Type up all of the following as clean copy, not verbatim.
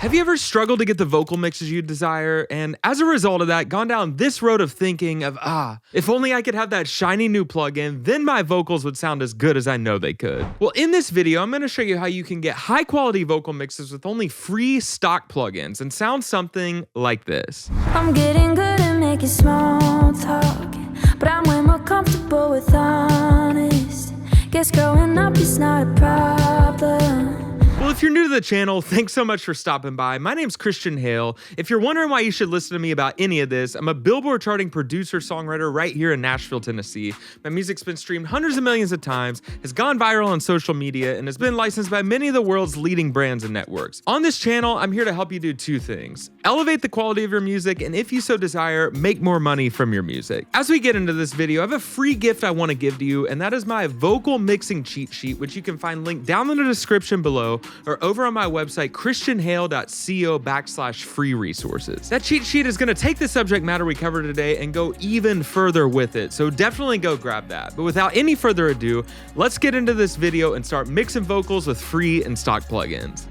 Have you ever struggled to get the vocal mixes you desire, and as a result of that, gone down this road of thinking of, if only I could have that shiny new plugin, then my vocals would sound as good as I know they could? Well, in this video, I'm gonna show you how you can get high quality vocal mixes with only free stock plugins and sound something like this. I'm getting good at making small talk, but I'm way more comfortable with honest. Guess growing up is not a problem. Well, if you're new to the channel, thanks so much for stopping by. My name's Christian Hale. If you're wondering why you should listen to me about any of this, I'm a Billboard charting producer-songwriter right here in Nashville, Tennessee. My music's been streamed hundreds of millions of times, has gone viral on social media, and has been licensed by many of the world's leading brands and networks. On this channel, I'm here to help you do two things: elevate the quality of your music, and if you so desire, make more money from your music. As we get into this video, I have a free gift I want to give to you, and that is my vocal mixing cheat sheet, which you can find linked down in the description below, or over on my website, christianhale.co/free resources. That cheat sheet is going to take the subject matter we covered today and go even further with it, so definitely go grab that. But without any further ado, let's get into this video and start mixing vocals with free and stock plugins.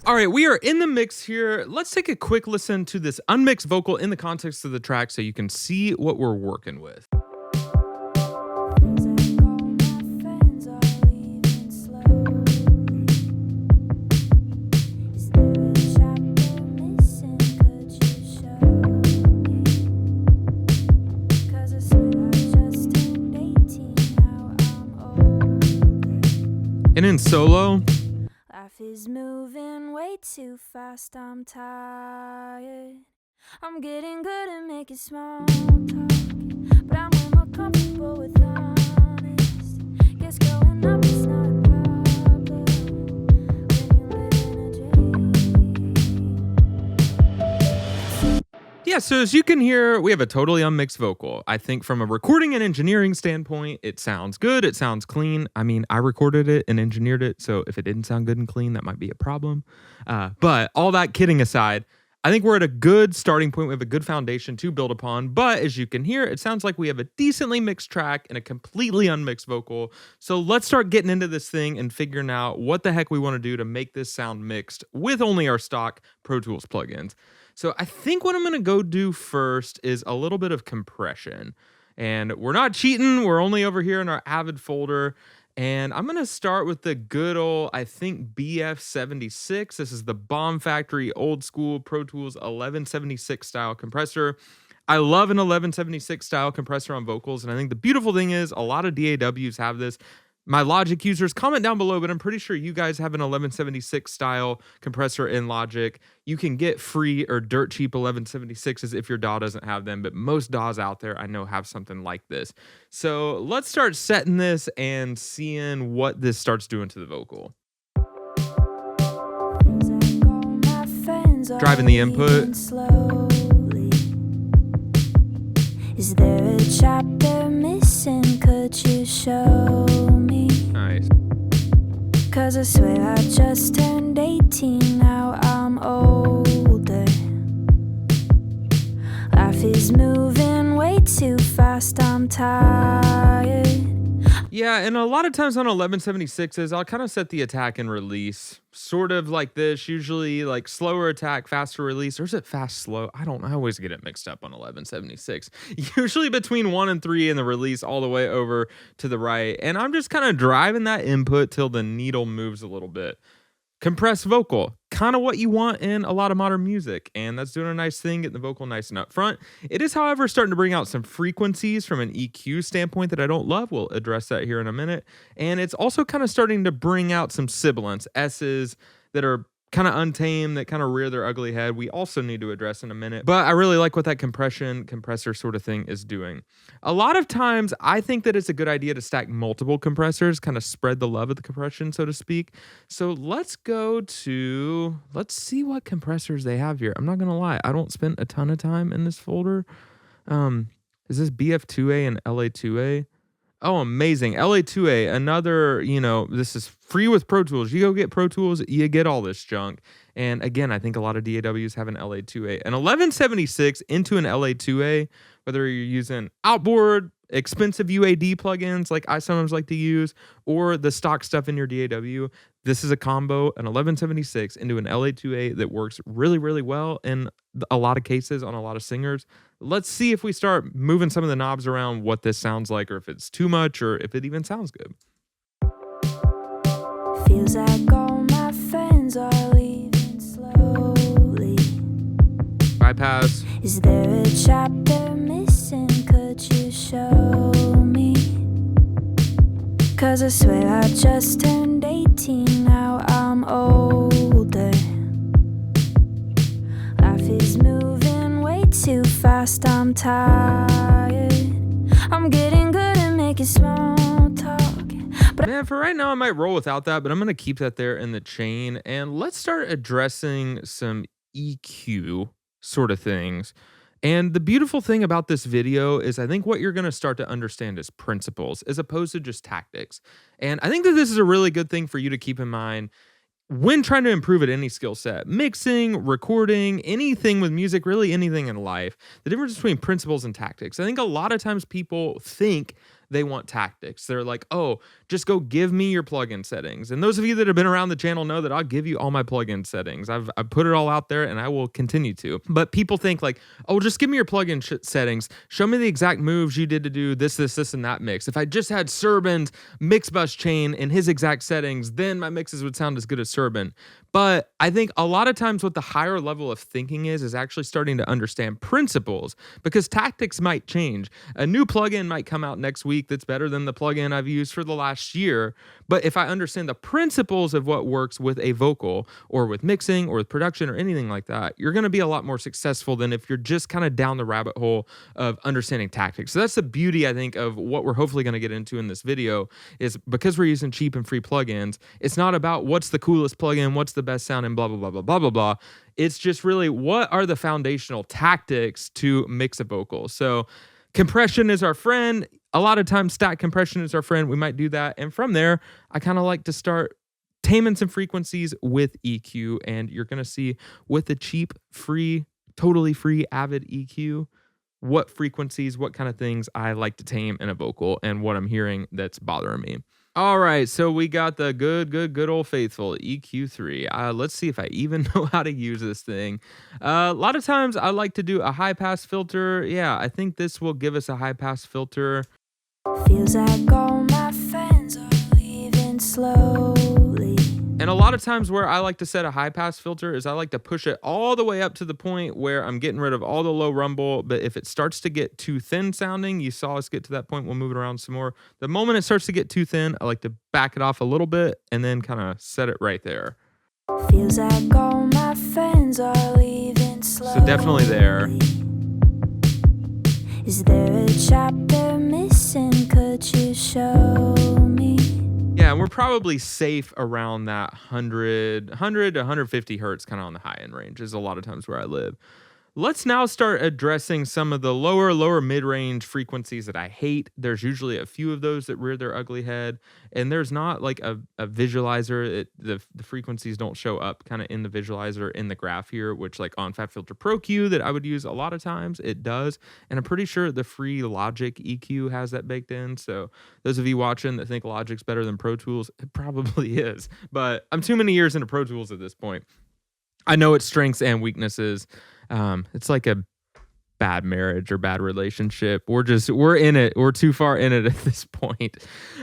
All right, we are in the mix here. Let's take a quick listen to this unmixed vocal in the context of the track so you can see what we're working with. And in solo, life is moving way too fast, I'm tired. I'm getting good at making small talk, but I'm way more comfortable with honest. Guess growing up is not a problem when you live in a dream. yeah, so as you can hear, we have a totally unmixed vocal. I think from a recording and engineering standpoint, it sounds good, it sounds clean. I mean, I recorded it and engineered it, so if it didn't sound good and clean, that might be a problem. But all that kidding aside, I think we're at a good starting point. We have a good foundation to build upon, but as you can hear, it sounds like we have a decently mixed track and a completely unmixed vocal. So let's start getting into this thing and figuring out what the heck we want to do to make this sound mixed with only our stock Pro Tools plugins. So I think what I'm going to go do first is a little bit of compression. And we're not cheating. We're only over here in our Avid folder. And I'm going to start with the good old, I think, BF76. This is the Bomb Factory old school Pro Tools 1176 style compressor. I love an 1176 style compressor on vocals. And I think the beautiful thing is a lot of DAWs have this. My Logic users, comment down below, but I'm pretty sure you guys have an 1176 style compressor in Logic. You can get free or dirt cheap 1176s if your DAW doesn't have them, but most DAWs out there I know have something like this. So let's start setting this and seeing what this starts doing to the vocal. Driving the input. Is there a chapter missing? Could you show me? Nice. 'Cause I swear I just turned 18, now I'm older. Life is moving way too fast, I'm tired. Yeah, and a lot of times on 1176s, I'll kind of set the attack and release sort of like this, usually like slower attack, faster release, or is it fast, slow? I don't know. I always get it mixed up on 1176. Usually between 1 and 3 in the release all the way over to the right. And I'm just kind of driving that input till the needle moves a little bit. Compressed vocal, kind of what you want in a lot of modern music, and that's doing a nice thing, getting the vocal nice and up front. It is, however, starting to bring out some frequencies from an EQ standpoint that I don't love. We'll address that here in a minute. And it's also kind of starting to bring out some sibilants, S's that are kind of untamed, that kind of rear their ugly head. We also need to address in a minute, but I really like what that compressor sort of thing is doing. A lot of times I think that it's a good idea to stack multiple compressors, kind of spread the love of the compression, so to speak. So let's see what compressors they have here. I'm not going to lie. I don't spend a ton of time in this folder. Is this BF2A and LA2A? Oh, amazing. LA2A, another, this is free with Pro Tools. You go get Pro Tools, you get all this junk. And again, I think a lot of DAWs have an LA2A. An 1176 into an LA2A, whether you're using outboard expensive UAD plugins like I sometimes like to use, or the stock stuff in your DAW. This is a combo, an 1176 into an LA2A that works really, really well in a lot of cases on a lot of singers. Let's see if we start moving some of the knobs around what this sounds like, or if it's too much, or if it even sounds good. Feels like all my friends are leaving slowly. Bypass. Is there a chapter missing? Could you show me? 'Cause I swear I just turned 18, now I'm older. Life is moving way too fast, I'm tired. I'm getting good at making small talk. Man, for right now, I might roll without that, but I'm going to keep that there in the chain. And let's start addressing some EQ sort of things. And the beautiful thing about this video is I think what you're going to start to understand is principles as opposed to just tactics. And I think that this is a really good thing for you to keep in mind when trying to improve at any skill set, mixing, recording, anything with music, really anything in life, the difference between principles and tactics. I think a lot of times people think they want tactics. They're like, oh, just go give me your plugin settings. And those of you that have been around the channel know that I'll give you all my plugin settings. I've put it all out there and I will continue to. But people think like, oh, just give me your plugin settings. Show me the exact moves you did to do this, and that mix. If I just had Serban's mix bus chain in his exact settings, then my mixes would sound as good as Serban. But I think a lot of times what the higher level of thinking is actually starting to understand principles, because tactics might change. A new plugin might come out next week that's better than the plugin I've used for the last year. But if I understand the principles of what works with a vocal or with mixing or with production or anything like that, you're going to be a lot more successful than if you're just kind of down the rabbit hole of understanding tactics. So that's the beauty, I think, of what we're hopefully going to get into in this video, is because we're using cheap and free plugins, it's not about what's the coolest plugin, what's the best sound, and blah, blah, blah, blah, blah, blah, blah. It's just really what are the foundational tactics to mix a vocal. So compression is our friend. A lot of times stack compression is our friend. We might do that. And from there, I kind of like to start taming some frequencies with EQ. And you're going to see with the cheap, free, totally free Avid EQ, what frequencies, what kind of things I like to tame in a vocal and what I'm hearing that's bothering me. All right, so we got the good old faithful EQ3. Let's see if I even know how to use this thing. A lot of times I like to do a high pass filter. Yeah, I think this will give us a high pass filter. Feels like all my friends are leaving slowly. And a lot of times where I like to set a high pass filter is I like to push it all the way up to the point where I'm getting rid of all the low rumble. But if it starts to get too thin sounding, you saw us get to that point, we'll move it around some more. The moment it starts to get too thin, I like to back it off a little bit and then kind of set it right there. Feels like all my friends are leaving slowly. So definitely there. Is there a chapter missing? Could you show me? Yeah, and we're probably safe around that 100 to 150 hertz, kind of on the high end range, is a lot of times where I live. Let's now start addressing some of the lower mid-range frequencies that I hate. There's usually a few of those that rear their ugly head, and there's not like a visualizer. The frequencies don't show up kind of in the visualizer in the graph here, which like on FabFilter Pro Q that I would use a lot of times, it does. And I'm pretty sure the free Logic EQ has that baked in. So those of you watching that think Logic's better than Pro Tools, it probably is. But I'm too many years into Pro Tools at this point. I know its strengths and weaknesses. It's like a bad marriage or bad relationship. We're in it. We're too far in it at this point.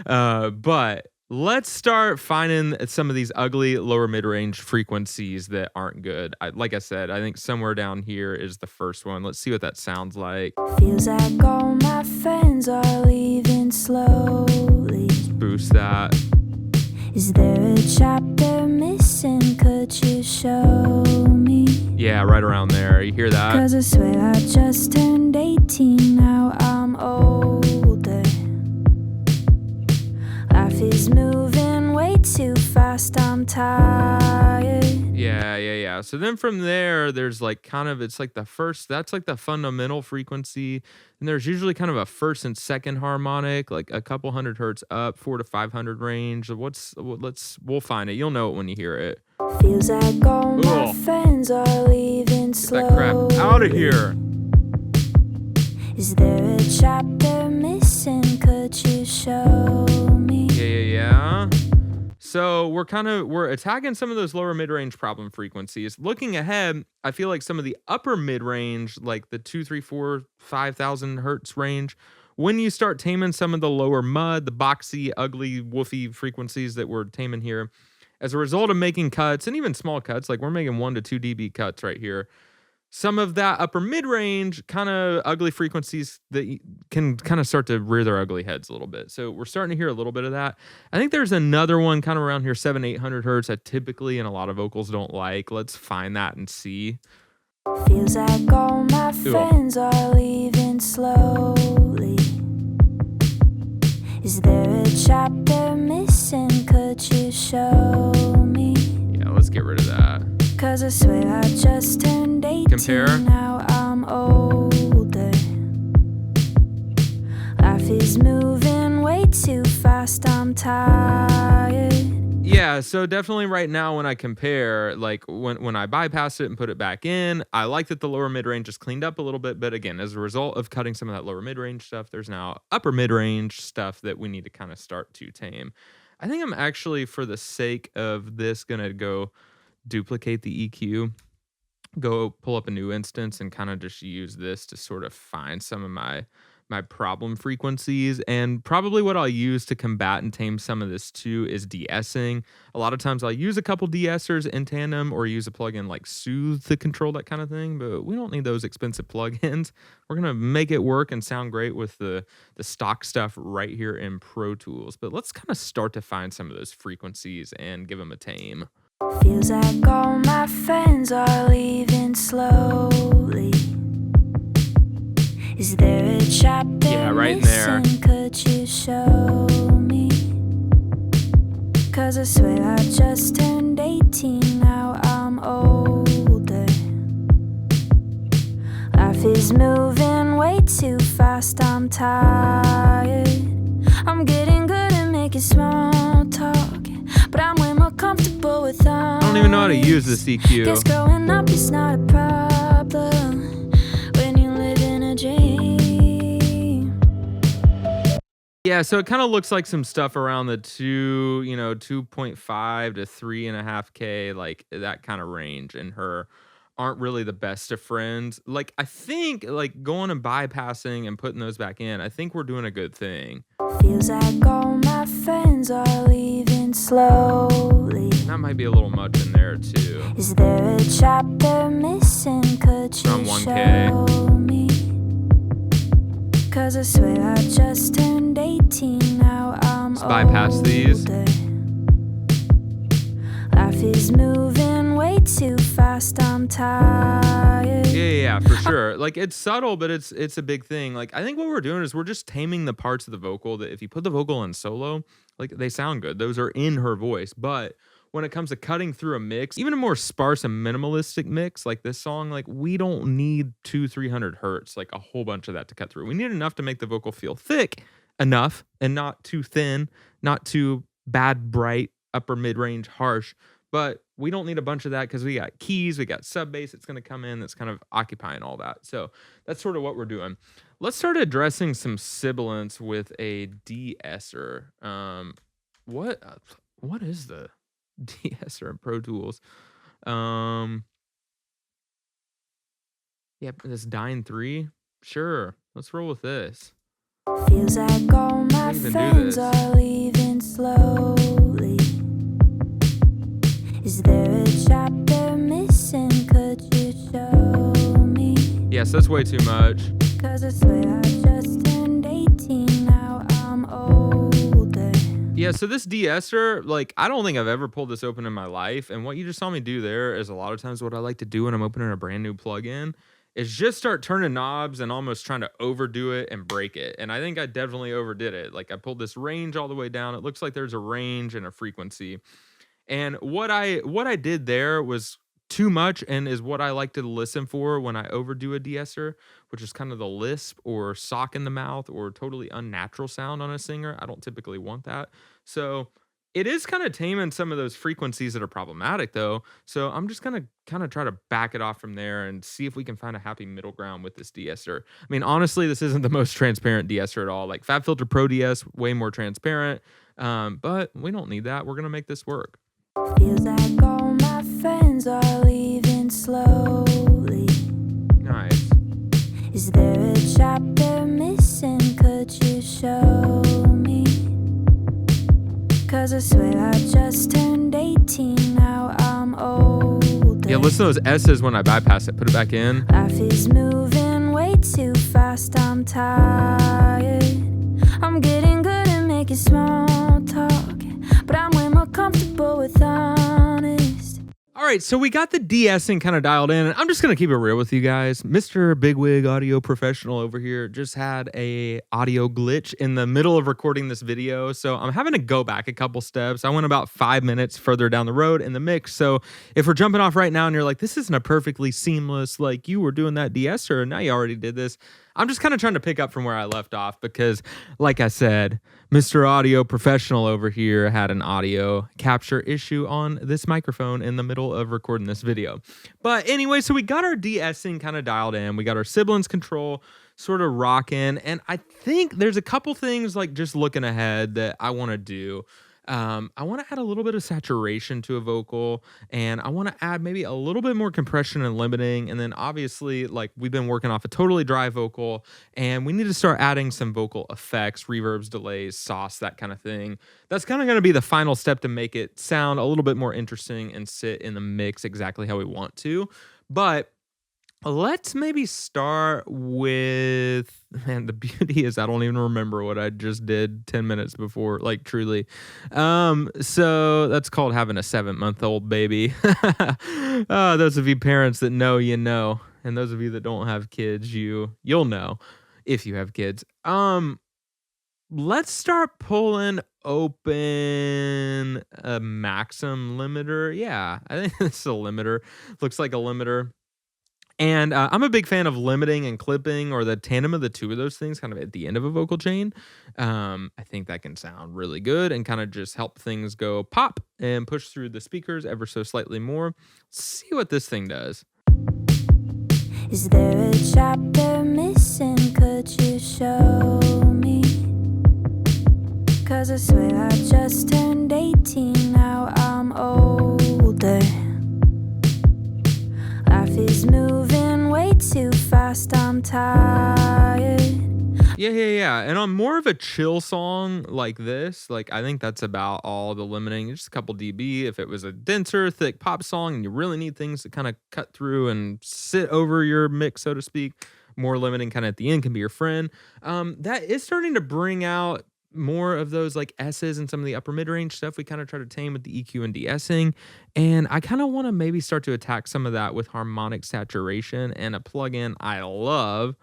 But let's start finding some of these ugly lower mid-range frequencies that aren't good. Like I said, I think somewhere down here is the first one. Let's see what that sounds like. Feels like all my friends are leaving slowly. Boost that. Is there a chapter missing? Could you show me? Yeah, right around there. You hear that? 'Cause I swear I just turned 18, now I'm older. Life is moving way too fast, I'm tired. Yeah. So then from there, there's like kind of, it's like the first, that's like the fundamental frequency. And there's usually kind of a first and second harmonic, like a couple hundred hertz up, 400 to 500 range. We'll find it. You'll know it when you hear it. Feels like all my friends are leaving slowly. Get that crap out of here. Is there a chapter missing, could you show me? Yeah. So we're attacking some of those lower mid-range problem frequencies. Looking ahead, I feel like some of the upper mid-range, like the 2, 3, 4, 5,000 hertz range, when you start taming some of the lower mud, the boxy, ugly, woofy frequencies that we're taming here, as a result of making cuts and even small cuts, like we're making 1 to 2 dB cuts right here, some of that upper mid-range kind of ugly frequencies that can kind of start to rear their ugly heads a little bit. So we're starting to hear a little bit of that. I think there's another one kind of around here, 700-800 hertz, that typically and a lot of vocals don't like. Let's find that and see. Feels like all my Ooh. friends are leaving slowly. Is there a chapter missing? Could you show me? Yeah, let's get rid of that. 'Cause I swear I just turned 18. Compare. Now I'm older. Life is moving way too fast. I'm tired. Yeah, so definitely right now when I compare, like when I bypass it and put it back in, I like that the lower mid-range is cleaned up a little bit, but again, as a result of cutting some of that lower mid-range stuff, there's now upper mid-range stuff that we need to kind of start to tame. I think I'm actually, for the sake of this, gonna go duplicate the EQ, go pull up a new instance and kind of just use this to sort of find some of my problem frequencies. And probably what I'll use to combat and tame some of this too is de-essing. A lot of times I'll use a couple de-essers in tandem or use a plugin like Soothe to control that kind of thing, but we don't need those expensive plugins. We're gonna make it work and sound great with the stock stuff right here in Pro Tools. But let's kind of start to find some of those frequencies and give them a tame. Feels like all my friends are leaving slowly. Is there a chapter Yeah, right in there. missing? Could you show me? 'Cause I swear I just turned 18. Now I'm older. Life is moving way too fast. I'm tired. I'm getting good at making small talk, but I'm way more comfortable with I don't even know how to use this EQ. Guess growing up is not a problem when you live in a dream. Yeah, so it kind of looks like some stuff around the 2.5 to 3.5K, like that kind of range, and her aren't really the best of friends. Like, I think like going and bypassing and putting those back in, I think we're doing a good thing. Feels like all my friends are leaving slowly. That might be a little much in there too. Is there a chapter missing? Could you Around 1K. show me? 'Cause I swear I just turned 18. Now I'm Let's bypass these. older. Life is moving way too fast. I'm tired. Yeah, for sure. Like it's subtle, but it's a big thing. Like I think what we're doing is we're just taming the parts of the vocal that if you put the vocal in solo, like they sound good. Those are in her voice. But when it comes to cutting through a mix, even a more sparse and minimalistic mix like this song, like we don't need 200-300 hertz, like a whole bunch of that to cut through. We need enough to make the vocal feel thick enough and not too thin, not too bad, bright, upper mid-range, harsh. But we don't need a bunch of that because we got keys, we got sub bass that's going to come in that's kind of occupying all that. So that's sort of what we're doing. Let's start addressing some sibilance with a de-esser. What is the de-esser in Pro Tools? Yep, this Dyne 3. Sure, let's roll with this. Feels like all my Can't even do friends this. are leaving slowly. Is there a chapter missing? Could you show me? Yes, that's way too much. 'Cause I swear I just turned 18. Now I'm older. Yeah, so this de-esser, like, I don't think I've ever pulled this open in my life. And what you just saw me do there is a lot of times what I like to do when I'm opening a brand new plugin is just start turning knobs and almost trying to overdo it and break it. And I think I definitely overdid it. Like, I pulled this range all the way down. It looks like there's a range and a frequency. And what I did there was too much and is what I like to listen for when I overdo a de-esser, which is kind of the lisp or sock in the mouth or totally unnatural sound on a singer. I don't typically want that. So It is kind of taming some of those frequencies that are problematic though. So I'm just gonna kind of try to back it off from there and see if we can find a happy middle ground with this de-esser. I mean, honestly, this isn't the most transparent de-esser at all. Like FabFilter Pro DS, way more transparent. But we don't need that. We're gonna make this work. Feels like all my friends are leaving slowly. Nice. Is there a chapter missing? Could you show me? 'Cause I swear I just turned 18, now I'm older. Yeah, listen to those S's when I bypass it. Put it back in. Life is moving way too fast, I'm tired. I'm getting good at making small talk, but I'm way more comfortable with honest. All right, so we got the de-essing kind of dialed in, and I'm just gonna keep it real with you guys. Mr. Bigwig Audio Professional over here just had a audio glitch in the middle of recording this video, so I'm having to go back a couple steps. I went about 5 minutes further down the road in the mix, so if we're jumping off right now and you're like, this isn't a perfectly seamless, like you were doing that de-esser and now you already did this, I'm just kind of trying to pick up from where I left off because, like I said, Mr. Audio Professional over here had an audio capture issue on this microphone in the middle of recording this video. But anyway, so we got our de-essing kind of dialed in. We got our sibilance control sort of rocking. And I think there's a couple things like just looking ahead that I want to do. I want to add a little bit of saturation to a vocal, and I want to add maybe a little bit more compression and limiting. And then obviously, like we've been working off a totally dry vocal, and we need to start adding some vocal effects, reverbs, delays, sauce, that kind of thing. That's kind of going to be the final step to make it sound a little bit more interesting and sit in the mix exactly how we want to. But let's maybe start with, man, the beauty is I don't even remember what I just did 10 minutes before, like truly. So that's called having a 7-month-old baby. Those of you parents that know, you know, and those of you that don't have kids, you'll know if you have kids. Let's start pulling open a Maxim limiter. Yeah, I think this is a limiter. Looks like a limiter. And I'm a big fan of limiting and clipping, or the tandem of the two of those things kind of at the end of a vocal chain. I think that can sound really good and kind of just help things go pop and push through the speakers ever so slightly more. Let's see what this thing does. Is there a chapter missing? Could you show me? 'Cause I swear I just turned 18, now I'm older. Life is moving way too fast, I'm tired. Yeah. And on more of a chill song like this, like I think that's about all the limiting, just a couple dB. If it was a denser, thick pop song and you really need things to kind of cut through and sit over your mix, so to speak, more limiting kind of at the end can be your friend. That is starting to bring out more of those like S's and some of the upper mid-range stuff we kind of try to tame with the EQ and de-essing. And I kind of want to maybe start to attack some of that with harmonic saturation and a plugin I love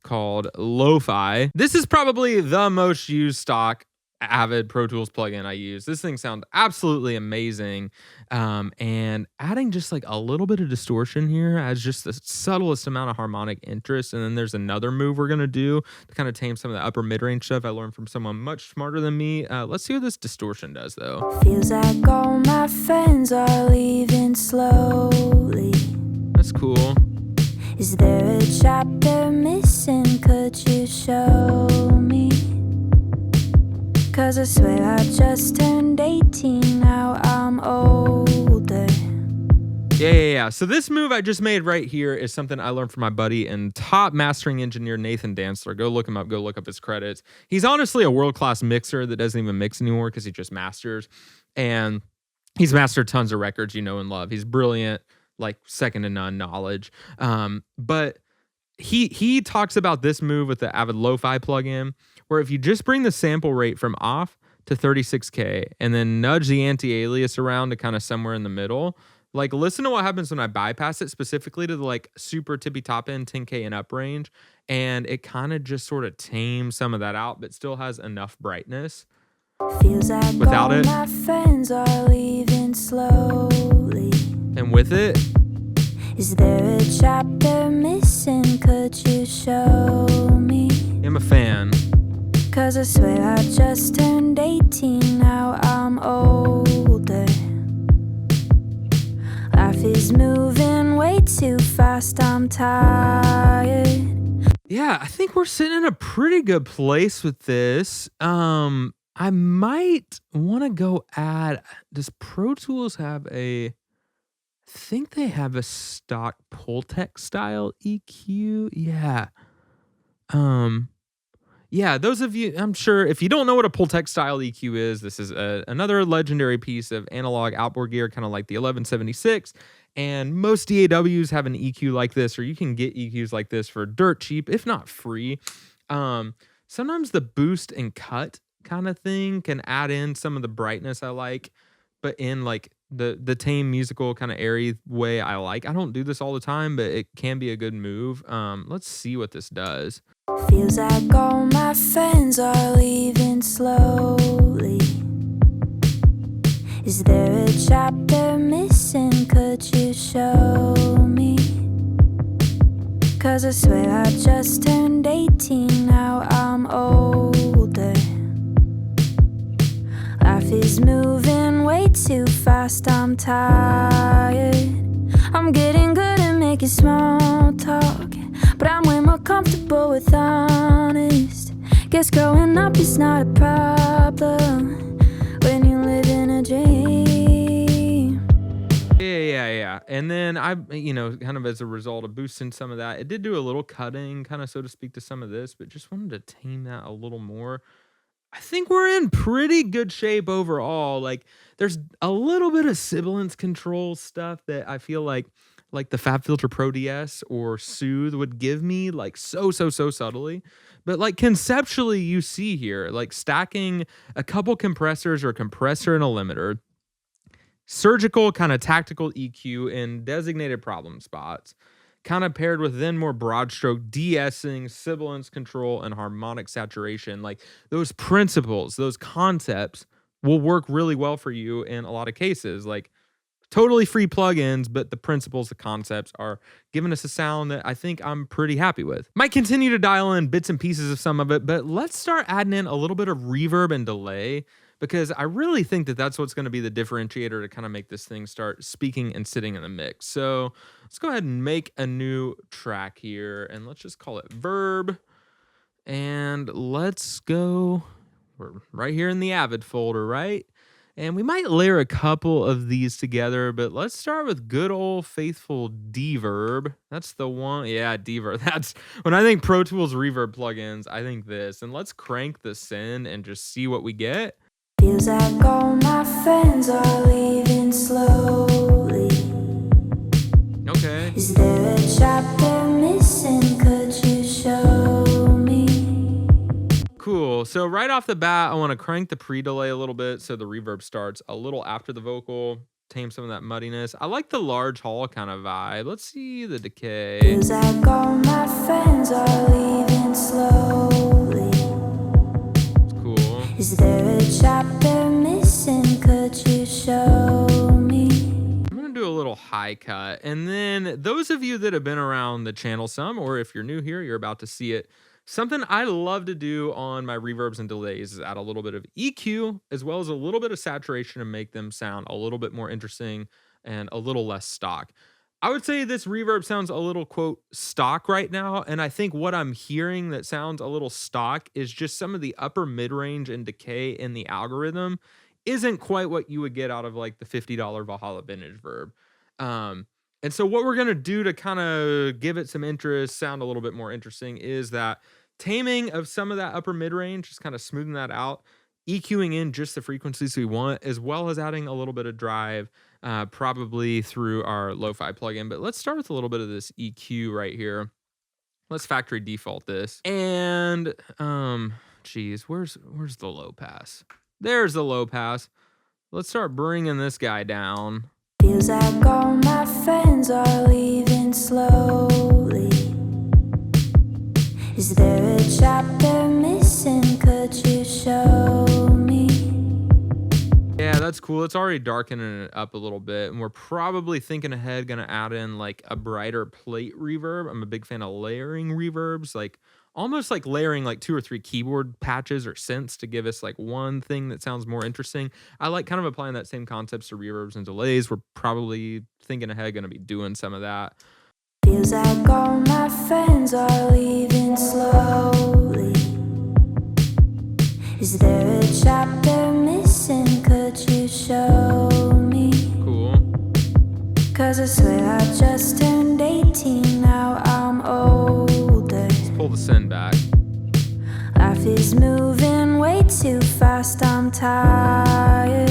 called Lo-Fi. This is probably the most used stock Avid Pro Tools plugin I use. This thing sounds absolutely amazing. And adding just like a little bit of distortion here adds just the subtlest amount of harmonic interest. And then there's another move we're going to do to kind of tame some of the upper mid-range stuff I learned from someone much smarter than me. Let's see what this distortion does though. Feels like all my friends are leaving slowly. That's cool. Is there a chapter missing? Could you show me? 'Cause I swear I just turned 18, now I'm older. Yeah. So this move I just made right here is something I learned from my buddy and top mastering engineer Nathan Dantzler. Go look him up. Go look up his credits. He's honestly a world-class mixer that doesn't even mix anymore because he just masters. And he's mastered tons of records you know and love. He's brilliant, like second to none knowledge. But he talks about this move with the Avid Lo-Fi plugin, where if you just bring the sample rate from off to 36K and then nudge the anti-alias around to kind of somewhere in the middle, like listen to what happens when I bypass it specifically to the like super tippy top end 10K and up range. And it kind of just sort of tames some of that out, but still has enough brightness. Feels like without all it. My friends are leaving slowly. And with it, is there a chapter missing? Could you show me? I'm a fan. 'Cause I swear I just turned 18, now I'm older. Life is moving way too fast, I'm tired. Yeah, I think we're sitting in a pretty good place with this. I might want to go add, does Pro Tools have a, I think they have a stock Pultec style EQ. Yeah. Um yeah, those of you, I'm sure if you don't know what a Pultec style EQ is, this is another legendary piece of analog outboard gear, kind of like the 1176. And most DAWs have an EQ like this, or you can get EQs like this for dirt cheap, if not free. Sometimes the boost and cut kind of thing can add in some of the brightness I like, but in like the tame musical kind of airy way I like. I don't do this all the time, but it can be a good move. Let's see what this does. Feels like all my friends are leaving slowly. Is there a chapter missing? Could you show me? 'Cause I swear I just turned 18, now I'm older. Life is moving way too fast, I'm tired. I'm getting good at making small talk, but I'm way more comfortable with honest. Guess growing up is not a problem when you live in a dream. Yeah. And then I, kind of as a result of boosting some of that, it did do a little cutting, kind of so to speak, to some of this, but just wanted to tame that a little more. I think we're in pretty good shape overall. Like there's a little bit of sibilance control stuff that I feel like the Fab Filter Pro DS or Soothe would give me, like so subtly. But like conceptually you see here, like stacking a couple compressors or a compressor and a limiter, surgical kind of tactical EQ in designated problem spots, kind of paired with then more broad stroke de-essing, sibilance control, and harmonic saturation. Like those principles, those concepts will work really well for you in a lot of cases. Like totally free plugins, but the principles, the concepts are giving us a sound that I think I'm pretty happy with. Might continue to dial in bits and pieces of some of it, but let's start adding in a little bit of reverb and delay, because I really think that that's what's going to be the differentiator to kind of make this thing start speaking and sitting in the mix. So let's go ahead and make a new track here, and let's just call it Verb. And let's go, we're right here in the Avid folder, right? And we might layer a couple of these together, but let's start with good old faithful Deverb. That's the one. Yeah, Deverb. That's when I think Pro Tools reverb plugins, I think this. And let's crank the send and just see what we get. Feels like all my friends are leaving slowly. Okay. Is there a chapter missing? Could you show me? Cool. So right off the bat, I want to crank the pre-delay a little bit so the reverb starts a little after the vocal, tame some of that muddiness. I like the large hall kind of vibe. Let's see the decay. Feels like all my friends are leaving slowly. Cool. Is there a chapter missing? Could you show me? I'm going to do a little high cut. And then those of you that have been around the channel some, or if you're new here, you're about to see it. Something I love to do on my reverbs and delays is add a little bit of EQ as well as a little bit of saturation to make them sound a little bit more interesting and a little less stock. I would say this reverb sounds a little, quote, stock right now. And I think what I'm hearing that sounds a little stock is just some of the upper mid-range and decay in the algorithm isn't quite what you would get out of like the $50 Valhalla Vintage Verb. And so what we're going to do to kind of give it some interest, sound a little bit more interesting, is that taming of some of that upper mid-range, just kind of smoothing that out, EQing in just the frequencies we want, as well as adding a little bit of drive, probably through our lo-fi plugin. But let's start with a little bit of this EQ right here. Let's factory default this. And, geez, where's the low pass? There's the low pass. Let's start bringing this guy down. Feels like all my friends are leaving slowly. Is there a chapter missing? Could you show me? Yeah, that's cool. It's already darkening it up a little bit, and we're probably thinking ahead, gonna add in like a brighter plate reverb. I'm a big fan of layering reverbs, like almost like layering like 2 or 3 keyboard patches or synths to give us like one thing that sounds more interesting. I like kind of applying that same concepts to reverbs and delays. We're probably thinking ahead gonna be doing some of that. Feels like all my friends are leaving slowly. Is there a chapter missing? Could you show me? Cool. 'Cause I swear I just turned 18, now I'm older. Let's pull the send back. Life is moving way too fast, I'm tired.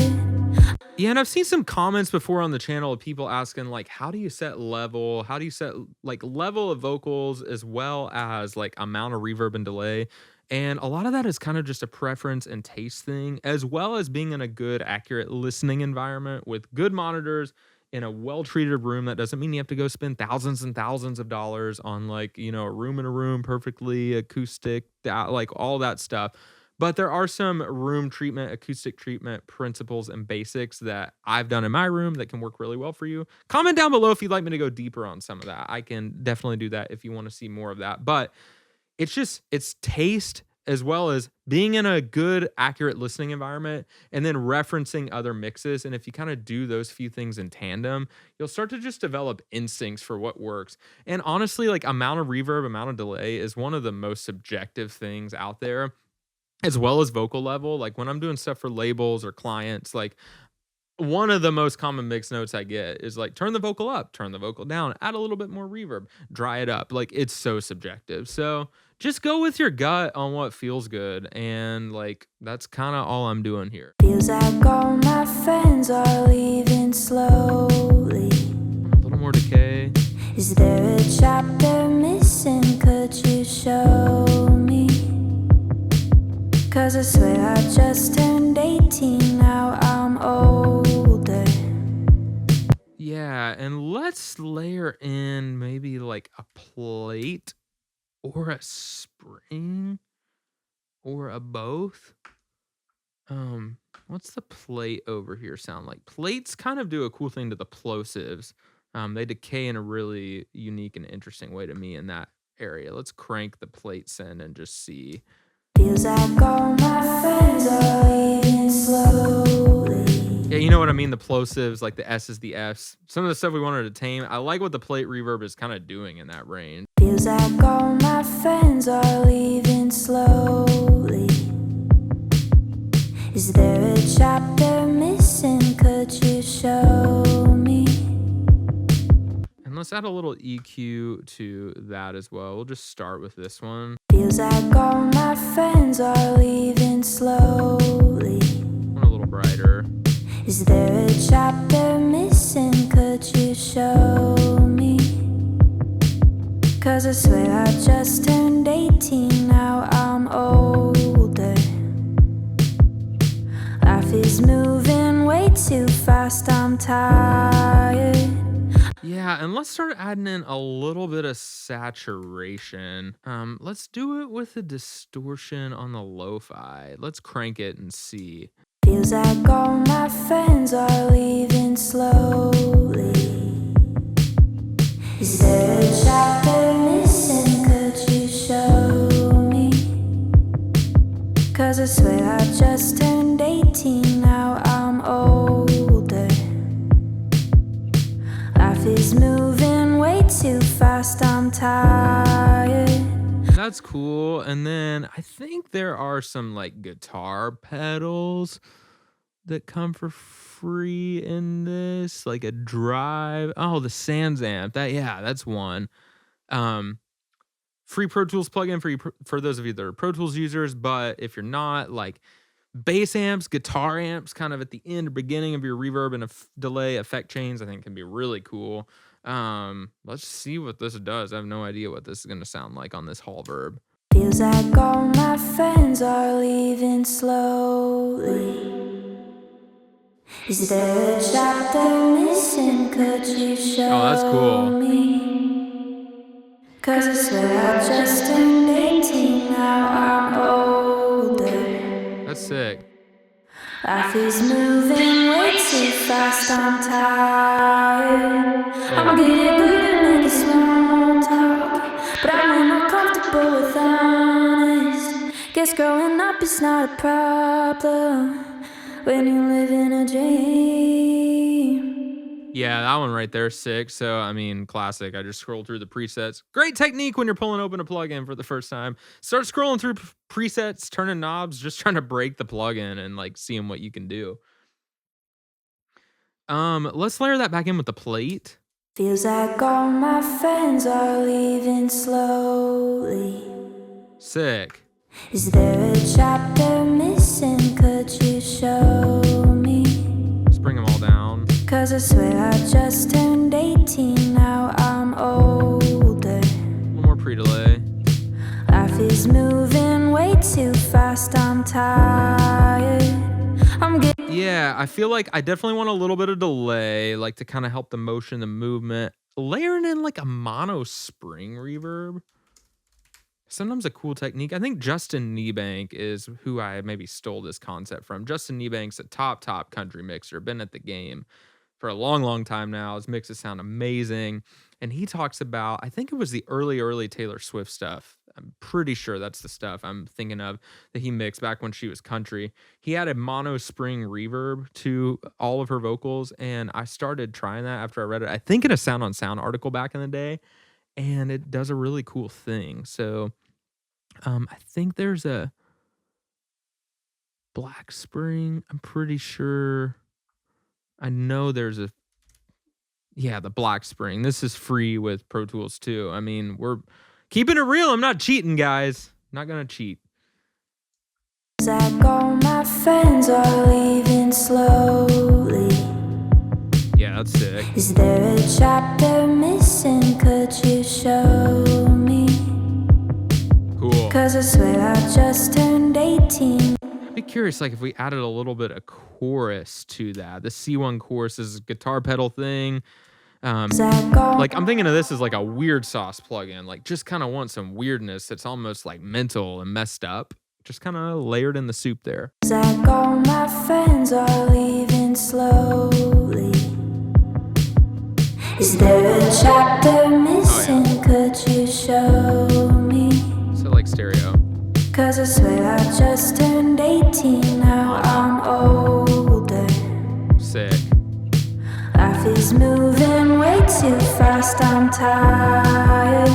Yeah, and I've seen some comments before on the channel of people asking like, how do you set level? How do you set like level of vocals as well as like amount of reverb and delay? And a lot of that is kind of just a preference and taste thing, as well as being in a good, accurate listening environment with good monitors in a well-treated room. That doesn't mean you have to go spend thousands and thousands of dollars on like, you know, a room in a room, perfectly acoustic, like all that stuff. But there are some room treatment, acoustic treatment principles and basics that I've done in my room that can work really well for you. Comment down below if you'd like me to go deeper on some of that. I can definitely do that if you want to see more of that. But it's taste as well as being in a good, accurate listening environment and then referencing other mixes. And if you kind of do those few things in tandem, you'll start to just develop instincts for what works. And honestly, like amount of reverb, amount of delay is one of the most subjective things out there, as well as vocal level. Like when I'm doing stuff for labels or clients, like one of the most common mix notes I get is like turn the vocal up, turn the vocal down, add a little bit more reverb, dry it up. Like it's so subjective. So just go with your gut on what feels good. And like that's kind of all I'm doing here. Feels like all my friends are leaving slowly. A little more decay. Is there a chapter missing? Could you show me? 'Cause I swear I just turned 18, now I'm older. Yeah, and let's layer in maybe like a plate or a spring or a both. What's the plate over here sound like? Plates kind of do a cool thing to the plosives. They decay in a really unique and interesting way to me in that area. Let's crank the plate send and just see. Feels like all my friends are leaving slowly. Yeah, you know what I mean? The plosives, like the S's, the F's. Some of the stuff we wanted to tame. I like what the plate reverb is kind of doing in that range. Feels like all my friends are leaving slowly. Is there a chapter missing? Could you show me? And let's add a little EQ to that as well. We'll just start with this one. Feels like all my friends are leaving slowly. One a little brighter. Is there a chapter missing? Could you show me? 'Cause I swear I just turned 18, now I'm older. Life is moving way too fast, I'm tired. Yeah, and let's start adding in a little bit of saturation. Let's do it with the distortion on the lo-fi. Let's crank it and see. Feels like all my friends are leaving slowly. Is there a chapter missing? Could you show me? 'Cause I swear I just turned 18, now I'm older. Life is moving way too fast, I'm tired. That's cool. And then I think there are some like guitar pedals that come for free in this, like a drive. Oh, the Sans amp. That's one. Free Pro Tools plugin for those of you that are Pro Tools users, but if you're not, like bass amps, guitar amps, kind of at the end or beginning of your reverb and delay effect chains, I think can be really cool. Let's see what this does. I have no idea what this is going to sound like on this hall verb. Feels like all my friends are leaving slowly. Is there a chapter missing? Could you show that's cool. me? 'Cause I swear I just turned 18, now I'm older. That's sick. Life is moving way too fast, I'm tired. I'm getting good at making small talk, but I'm not comfortable with that. not a problem when you live in a dream. Yeah, that one right there, sick. So, I mean, classic. I just scrolled through the presets. Great technique when you're pulling open a plugin for the first time. Start scrolling through presets, turning knobs, just trying to break the plugin and like seeing what you can do. Let's layer that back in with the plate. Feels like all my friends are leaving slowly. Sick. Is there a chapter missing? Could you show me? Let's bring them all down. 'Cause I swear I just turned 18, now I'm older. A little more pre-delay. Life is moving way too fast, I'm tired. Yeah, I feel like I definitely want a little bit of delay, like to kind of help the motion, the movement. Layering in like a mono spring reverb. Sometimes a cool technique. I think Justin Niebank is who I maybe stole this concept from. Justin Niebank's a top country mixer, been at the game for a long time now. His mixes sound amazing. And he talks about, I think it was the early Taylor Swift stuff. I'm pretty sure that's the stuff I'm thinking of that he mixed back when she was country. He added mono spring reverb to all of her vocals. And I started trying that after I read it. I think in a Sound on Sound article back in the day. And it does a really cool thing. So I think there's a Black Spring. I'm pretty sure. I know there's a, yeah, the Black Spring. This is free with Pro Tools too. I mean, we're keeping it real. I'm not cheating, guys. Not gonna cheat. Like all my friends are leaving slowly. Yeah, that's sick. Is there a chapter missing? Could you show me? Cool. 'Cause I swear I just turned 18. I'd be curious, like if we added a little bit of chorus to that. The C1 chorus is a guitar pedal thing. Like I'm thinking of this as like a weird sauce plugin. Like just kind of want some weirdness that's almost like mental and messed up. Just kind of layered in the soup there. Like all my friends are leaving slowly. Is there a chapter missing? Oh, yeah. Could you show me? So like stereo. 'Cause I swear I just turned 18, now I'm older. Sick. Life is moving way too fast, I'm tired.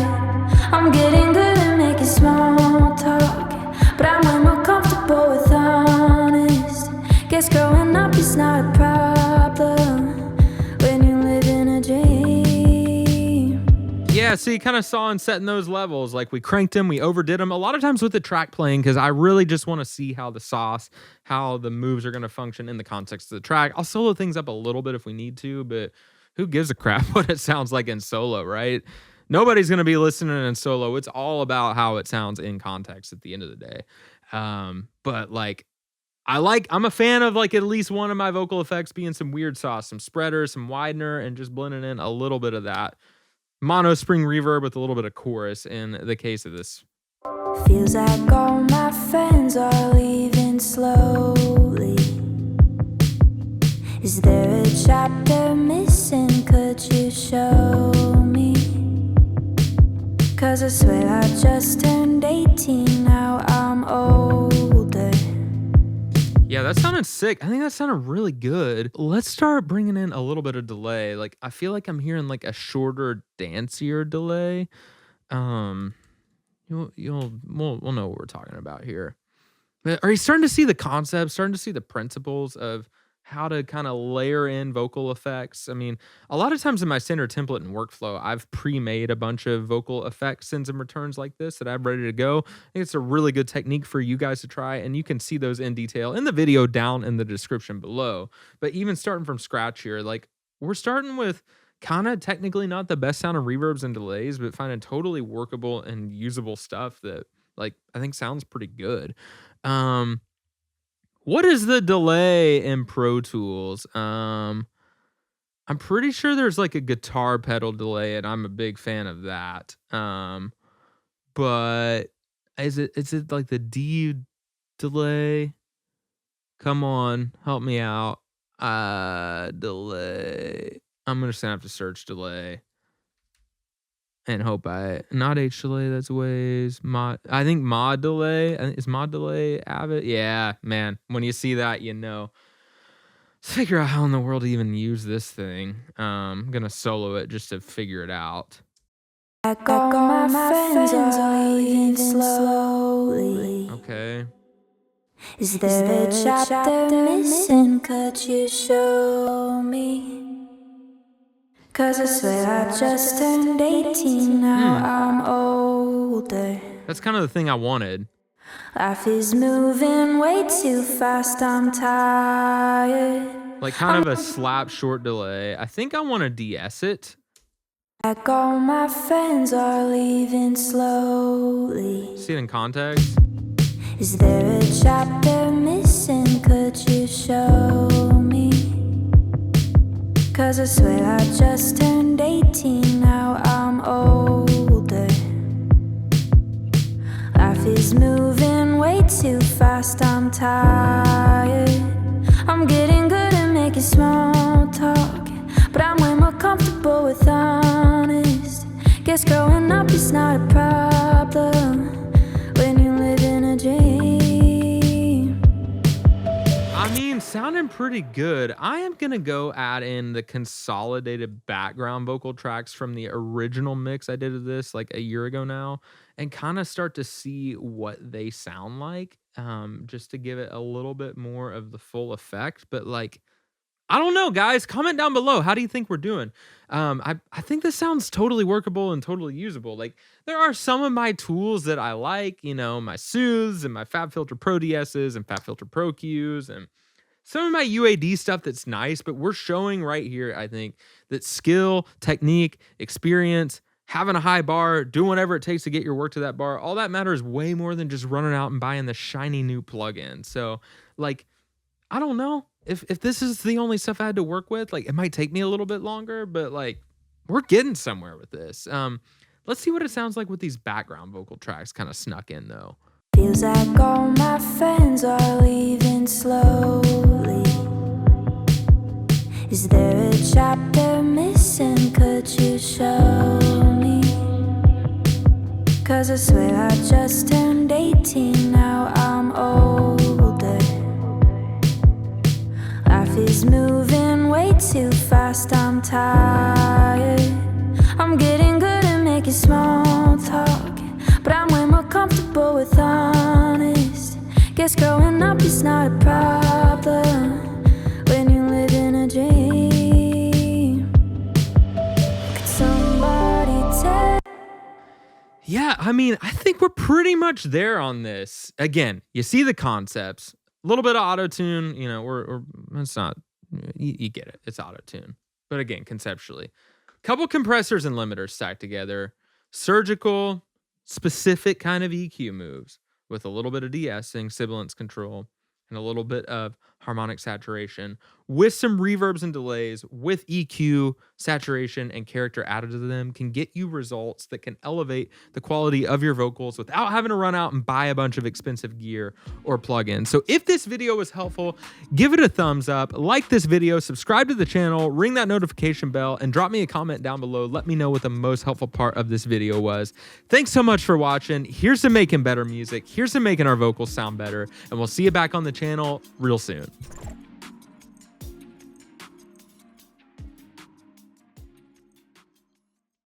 I'm getting good at making small talk, but I'm way more comfortable with honest. Guess growing up is not a problem when you live in a dream. Yeah, so you kind of saw in setting those levels, like we cranked them, we overdid them. A lot of times with the track playing, because I really just want to see how the sauce, how the moves are going to function in the context of the track. I'll solo things up a little bit if we need to, but who gives a crap what it sounds like in solo, right? Nobody's going to be listening in solo. It's all about how it sounds in context at the end of the day. But like, I'm a fan of like at least one of my vocal effects being some weird sauce, some spreader, some widener, and just blending in a little bit of that mono spring reverb with a little bit of chorus in the case of this. Feels like all my friends are leaving slowly. Is there a chapter missing? Could you show me? 'Cause I swear I just turned 18, now I'm older. Yeah, that sounded sick. I think that sounded really good. Let's start bringing in a little bit of delay. Like I feel like I'm hearing like a shorter, dancier delay. We'll know what we're talking about here. But are you starting to see the concept, starting to see the principles of how to kind of layer in vocal effects? I mean, a lot of times in my standard template and workflow, I've pre-made a bunch of vocal effects, sends and returns like this that I'm ready to go. I think it's a really good technique for you guys to try, and you can see those in detail in the video down in the description below. But even starting from scratch here, like we're starting with kind of technically not the best sound of reverbs and delays, but finding totally workable and usable stuff that like I think sounds pretty good. What is the delay in Pro Tools? I'm pretty sure there's like a guitar pedal delay, and I'm a big fan of that. But is it like the D delay? Come on, help me out. Delay. I'm just gonna have to search delay. and hope not H delay, that's ways mod. I think mod delay is mod delay Avid. Yeah, man. When you see that, you know. Let's figure out how in the world to even use this thing. I'm gonna solo it just to figure it out. All my friends are leaving slowly. Okay. Is there a chapter missing? Could you show me? 'Cause I swear I just turned 18, now I'm older. That's kind of the thing I wanted. Life is moving way too fast, I'm tired. Like kind of a slap short delay. I think I want to de-ess it. Like all my friends are leaving slowly. See it in context. Is there a chapter missing? Could you show me? 'Cause I swear I just turned 18, now I'm older. Life is moving way too fast, I'm tired. I'm getting good at making small talk, but I'm way more comfortable with honest. Guess growing up is not a problem when you live in a dream. I mean, sounding pretty good. I am gonna go add in the consolidated background vocal tracks from the original mix I did of this like a year ago now, and kind of start to see what they sound like, just to give it a little bit more of the full effect. But like, I don't know, guys. Comment down below. How do you think we're doing? I think this sounds totally workable and totally usable. Like, there are some of my tools that I like, you know, my Soothes and my FabFilter Pro DSs and FabFilter Pro Qs and some of my UAD stuff that's nice, but we're showing right here, I think, that skill, technique, experience, having a high bar, doing whatever it takes to get your work to that bar, all that matters way more than just running out and buying the shiny new plugin. So, like, I don't know if this is the only stuff I had to work with. Like, it might take me a little bit longer, but like, we're getting somewhere with this. Let's see what it sounds like with these background vocal tracks kind of snuck in though. Feels like all my friends are leaving slowly. Is there a chapter missing? Could you show me? 'Cause I swear I just turned 18, now I'm older. Life is moving way too fast, I'm tired. I'm getting good at making small talk, but I'm way more comfortable with honest. Guess growing up is not a problem when you live in a dream. Could somebody tell? Yeah, I mean, I think we're pretty much there on this. Again, you see the concepts. A little bit of auto-tune, you know, or it's not, you get it. It's auto-tune. But again, conceptually. Couple compressors and limiters stacked together. Surgical, specific kind of EQ moves with a little bit of de-essing, sibilance control, and a little bit of harmonic saturation with some reverbs and delays with EQ, saturation, and character added to them can get you results that can elevate the quality of your vocals without having to run out and buy a bunch of expensive gear or plugins. So if this video was helpful, give it a thumbs up, like this video, subscribe to the channel, ring that notification bell, and drop me a comment down below. Let me know what the most helpful part of this video was. Thanks so much for watching. Here's to making better music. Here's to making our vocals sound better. And we'll see you back on the channel real soon.